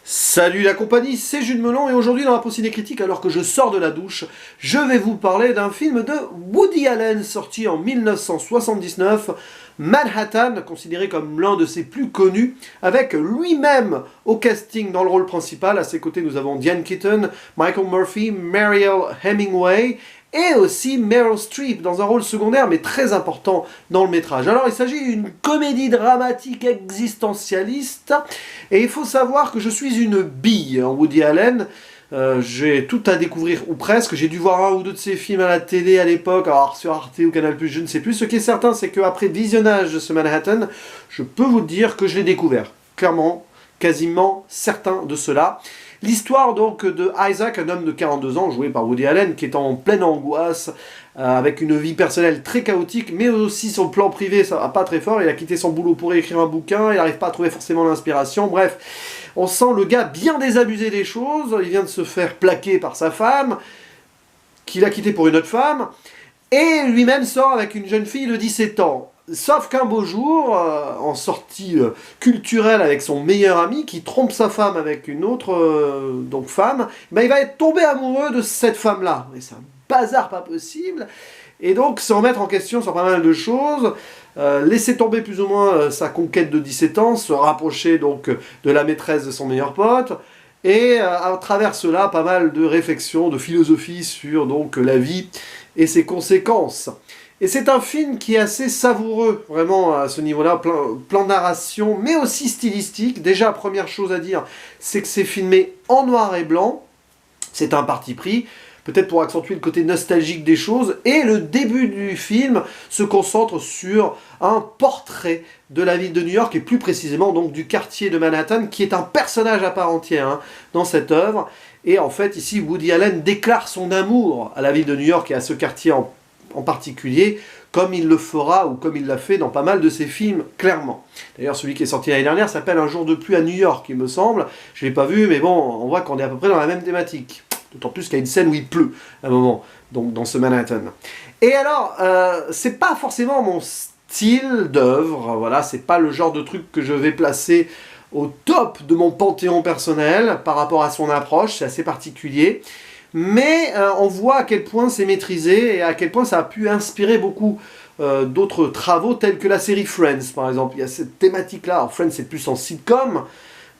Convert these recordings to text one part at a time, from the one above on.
Salut la compagnie, c'est Jules Melon et aujourd'hui dans la Ciné Critique, alors que je sors de la douche, je vais vous parler d'un film de Woody Allen sorti en 1979, Manhattan, considéré comme l'un de ses plus connus, avec lui-même au casting dans le rôle principal. À ses côtés nous avons Diane Keaton, Michael Murphy, Mariel Hemingway et aussi Meryl Streep dans un rôle secondaire mais très important dans le métrage. Alors il s'agit d'une comédie dramatique existentialiste et il faut savoir que je suis une bille en Woody Allen. J'ai tout à découvrir, ou presque. J'ai dû voir un ou deux de ses films à la télé à l'époque, alors sur Arte ou Canal+, je ne sais plus. Ce qui est certain, c'est qu'après visionnage de ce Manhattan, je peux vous dire que je l'ai découvert. Clairement, quasiment certain de cela. L'histoire donc de Isaac, un homme de 42 ans, joué par Woody Allen, qui est en pleine angoisse, avec une vie personnelle très chaotique, mais aussi son plan privé, ça va pas très fort. Il a quitté son boulot pour écrire un bouquin, il n'arrive pas à trouver forcément l'inspiration, bref. On sent le gars bien désabusé des choses, il vient de se faire plaquer par sa femme, qu'il a quitté pour une autre femme, et lui-même sort avec une jeune fille de 17 ans. Sauf qu'un beau jour, en sortie culturelle avec son meilleur ami, qui trompe sa femme avec une autre donc femme, ben il va être tombé amoureux de cette femme-là. Et c'est un bazar pas possible. Et donc se remettre en question sur pas mal de choses, laisser tomber plus ou moins sa conquête de 17 ans, se rapprocher donc de la maîtresse de son meilleur pote, et à travers cela, pas mal de réflexions, de philosophie sur donc la vie et ses conséquences. Et c'est un film qui est assez savoureux, vraiment, à ce niveau-là, plan de narration, mais aussi stylistique. Déjà, première chose à dire, c'est que c'est filmé en noir et blanc. C'est un parti pris, peut-être pour accentuer le côté nostalgique des choses. Et le début du film se concentre sur un portrait de la ville de New York, et plus précisément donc du quartier de Manhattan, qui est un personnage à part entière dans cette œuvre. Et en fait, ici, Woody Allen déclare son amour à la ville de New York et à ce quartier en particulier, comme il le fera, ou comme il l'a fait dans pas mal de ses films, clairement. D'ailleurs, celui qui est sorti l'année dernière s'appelle Un jour de pluie à New York, il me semble. Je ne l'ai pas vu, mais bon, on voit qu'on est à peu près dans la même thématique. D'autant plus qu'il y a une scène où il pleut, à un moment, donc dans ce Manhattan. Et alors, c'est pas forcément mon style d'œuvre, voilà, c'est pas le genre de truc que je vais placer au top de mon panthéon personnel, par rapport à son approche, c'est assez particulier. Mais on voit à quel point c'est maîtrisé et à quel point ça a pu inspirer beaucoup d'autres travaux tels que la série Friends par exemple. Il y a cette thématique-là. Alors Friends c'est plus en sitcom,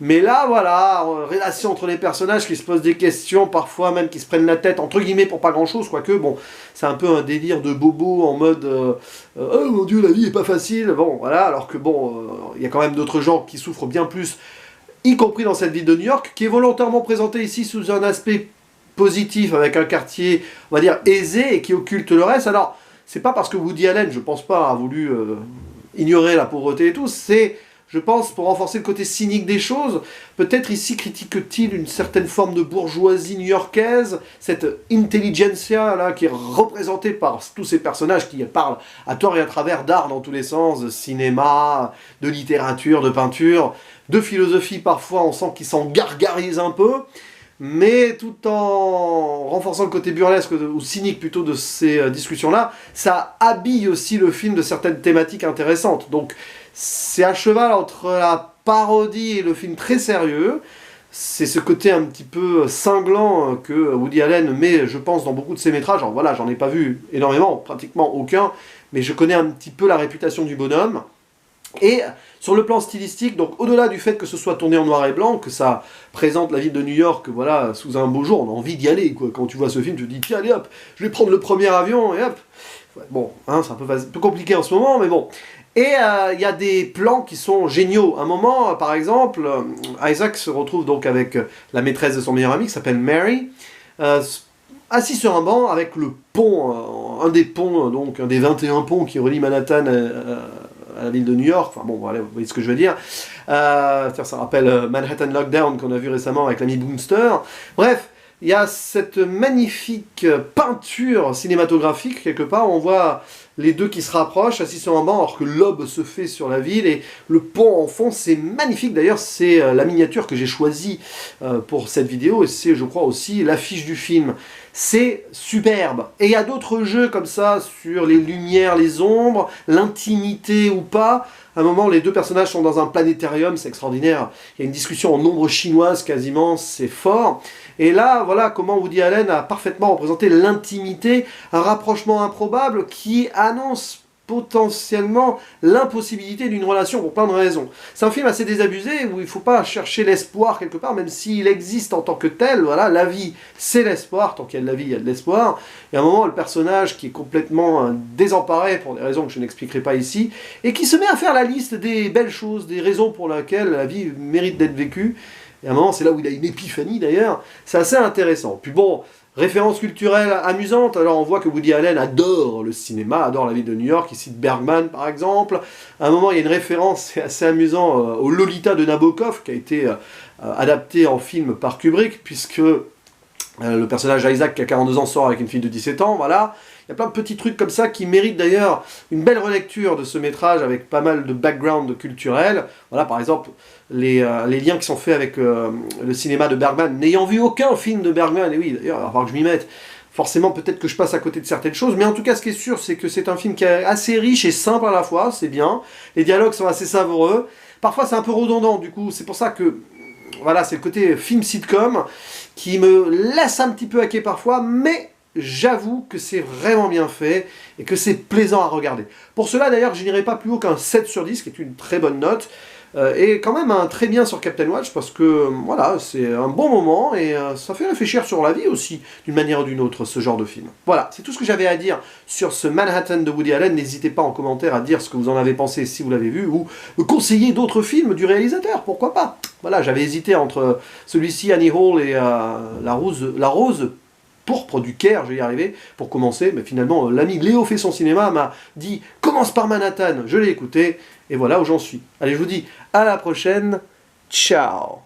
mais là voilà, relation entre les personnages qui se posent des questions, parfois même qui se prennent la tête entre guillemets pour pas grand-chose, quoique bon, c'est un peu un délire de bobo en mode oh mon dieu la vie est pas facile, bon voilà, alors que bon, il y a quand même d'autres gens qui souffrent bien plus, y compris dans cette ville de New York, qui est volontairement présentée ici sous un aspect positif, avec un quartier, on va dire, aisé et qui occulte le reste. Alors, c'est pas parce que Woody Allen, je pense pas, a voulu ignorer la pauvreté et tout, c'est, je pense, pour renforcer le côté cynique des choses. Peut-être ici critique-t-il une certaine forme de bourgeoisie new-yorkaise, cette intelligentsia là qui est représentée par tous ces personnages qui parlent à tort et à travers d'art dans tous les sens, de cinéma, de littérature, de peinture, de philosophie parfois, on sent qu'ils s'en gargarisent un peu, mais tout en renforçant le côté burlesque, ou cynique plutôt, de ces discussions-là, ça habille aussi le film de certaines thématiques intéressantes. Donc c'est à cheval entre la parodie et le film très sérieux. C'est ce côté un petit peu cinglant que Woody Allen met, je pense, dans beaucoup de ses métrages. Alors voilà, j'en ai pas vu énormément, pratiquement aucun, mais je connais un petit peu la réputation du bonhomme. Et sur le plan stylistique, donc au-delà du fait que ce soit tourné en noir et blanc, que ça présente la ville de New York, voilà, sous un beau jour, on a envie d'y aller, quoi. Quand tu vois ce film, tu te dis, tiens, allez hop, je vais prendre le premier avion, et hop. Bon, c'est un peu compliqué en ce moment, mais bon. Et il y a des plans qui sont géniaux. À un moment, par exemple, Isaac se retrouve donc avec la maîtresse de son meilleur ami, qui s'appelle Mary, assis sur un banc avec le pont, un des ponts, donc un des 21 ponts qui relie Manhattan à la ville de New York, enfin bon, voilà, vous voyez ce que je veux dire. Ça rappelle Manhattan Lockdown qu'on a vu récemment avec l'ami Boomster. Bref, il y a cette magnifique peinture cinématographique, quelque part, où on voit les deux qui se rapprochent, assis sur un banc, alors que l'aube se fait sur la ville, et le pont en fond, c'est magnifique. D'ailleurs, c'est la miniature que j'ai choisie pour cette vidéo, et c'est, je crois, aussi l'affiche du film. c'est superbe. Et il y a d'autres jeux comme ça, sur les lumières, les ombres, l'intimité ou pas. À un moment, les deux personnages sont dans un planétarium, c'est extraordinaire. Il y a une discussion en ombre chinoise quasiment, c'est fort. Et là, voilà comment Woody Allen a parfaitement représenté l'intimité, un rapprochement improbable qui annonce potentiellement l'impossibilité d'une relation pour plein de raisons. C'est un film assez désabusé où il ne faut pas chercher l'espoir quelque part, même s'il existe en tant que tel. Voilà, la vie, c'est l'espoir. Tant qu'il y a de la vie, il y a de l'espoir. Et à un moment, le personnage qui est complètement désemparé pour des raisons que je n'expliquerai pas ici, et qui se met à faire la liste des belles choses, des raisons pour lesquelles la vie mérite d'être vécue. Et à un moment, c'est là où il a une épiphanie d'ailleurs. C'est assez intéressant. Puis bon, référence culturelle amusante, alors on voit que Woody Allen adore le cinéma, adore la ville de New York, il cite Bergman par exemple. À un moment, il y a une référence, c'est assez amusant, au Lolita de Nabokov, qui a été adapté en film par Kubrick, puisque le personnage Isaac, qui a 42 ans, sort avec une fille de 17 ans, voilà. Il y a plein de petits trucs comme ça qui méritent d'ailleurs une belle relecture de ce métrage avec pas mal de background culturel. Voilà, par exemple, les liens qui sont faits avec le cinéma de Bergman. N'ayant vu aucun film de Bergman, et oui, d'ailleurs, il va falloir que je m'y mette, forcément, peut-être que je passe à côté de certaines choses, mais en tout cas, ce qui est sûr, c'est que c'est un film qui est assez riche et simple à la fois, c'est bien. Les dialogues sont assez savoureux. Parfois, c'est un peu redondant, du coup, c'est pour ça que voilà, c'est le côté film sitcom qui me laisse un petit peu haquer parfois, mais j'avoue que c'est vraiment bien fait et que c'est plaisant à regarder. Pour cela, d'ailleurs, je n'irai pas plus haut qu'un 7 sur 10, qui est une très bonne note, et quand même un très bien sur Captain Watch, parce que voilà, c'est un bon moment et ça fait réfléchir sur la vie aussi, d'une manière ou d'une autre, ce genre de film. Voilà, c'est tout ce que j'avais à dire sur ce Manhattan de Woody Allen. N'hésitez pas en commentaire à dire ce que vous en avez pensé si vous l'avez vu, ou me conseiller d'autres films du réalisateur, pourquoi pas. Voilà, j'avais hésité entre celui-ci, Annie Hall, et la rose pourpre du Caire, je vais y arriver, pour commencer, mais finalement, l'ami Léo fait son cinéma m'a dit « Commence par Manhattan », je l'ai écouté, et voilà où j'en suis. Allez, je vous dis à la prochaine, ciao.